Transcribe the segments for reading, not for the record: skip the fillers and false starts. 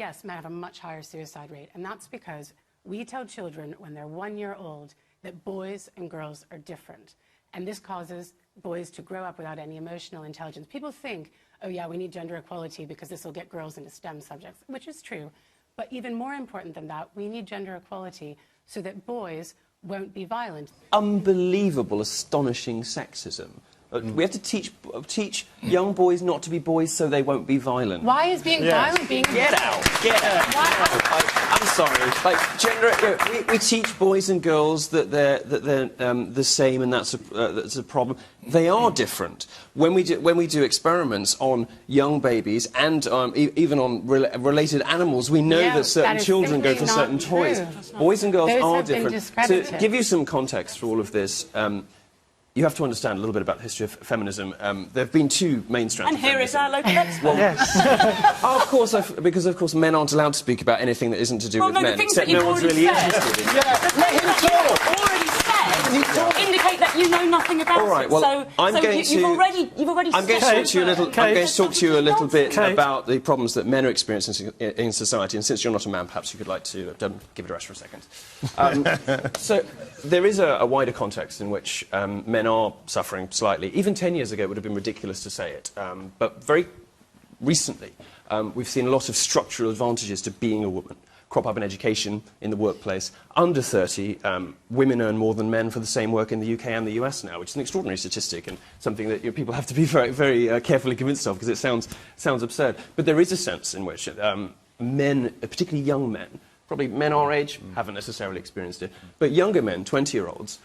Yes, men have a much higher suicide rate, and that's because we tell children when they're 1 year old that boys and girls are different. And this causes boys to grow up without any emotional intelligence. People think, oh yeah, we need gender equality because this will get girls into STEM subjects, which is true. But even more important than that, we need gender equality so that boys won't be violent. Unbelievable, astonishing sexism. We have to teach young boys not to be boys so they won't be violent. Why is being violent being... Get out! Get out! I'm sorry. Like, gender, we teach boys and girls that they're the same, and that's a problem. They are different. When we do experiments on young babies and even on related animals, we know that certain children go for certain toys. Boys and girls are different. To give you some context for all of this, you have to understand a little bit about the history of feminism. There have been two main strands. And here is our local expert. Well, yes. Of course, because of course men aren't allowed to speak about anything that isn't to do with men. The things except that you've no one's already really said, interested in. Let him talk. Already said indicate that you know nothing about all right, well, it. You've already. I'm going to talk to you a little. I'm going to talk to you a little bit about the problems that men are experiencing in society. And since you're not a man, perhaps you could like to give it a rest for a second. So there is a wider context in which men are suffering slightly. Even 10 years ago, it would have been ridiculous to say it. But very recently, we've seen a lot of structural advantages to being a woman crop up in education, in the workplace. Under 30, women earn more than men for the same work in the UK and the US now, which is an extraordinary statistic and something that people have to be very, very carefully convinced of because it sounds absurd. But there is a sense in which men, particularly young men, probably men our age, haven't necessarily experienced it, but younger men, 20-year-olds,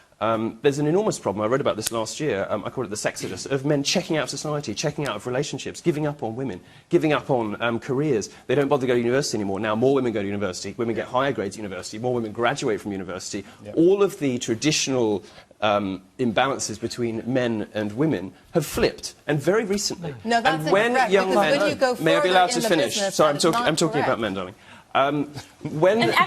there's an enormous problem. I read about this last year. I call it the sexodus, of men checking out of society, checking out of relationships, giving up on women, giving up on careers. They don't bother to go to university anymore. Now more women go to university, women get higher grades at university, more women graduate from university. Yep. All of the traditional imbalances between men and women have flipped, and very recently. No, that's and when incorrect, young men, when you go may I be allowed to in the finish? business, Sorry, I'm talking correct. about men, darling. And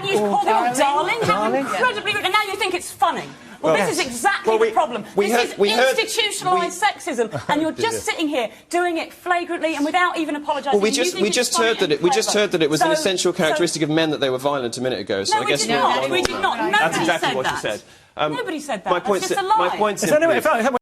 you call them darling? How incredibly rude. And now you think it's funny. Well, this is exactly the problem. This is institutionalised sexism, and you're just sitting here doing it flagrantly and without even apologising. Well, we just heard that it was an essential characteristic of men that they were violent a minute ago. So no, I guess we did not. Nobody That's exactly said what that. you said. Nobody said that. That's just a lie. My point simply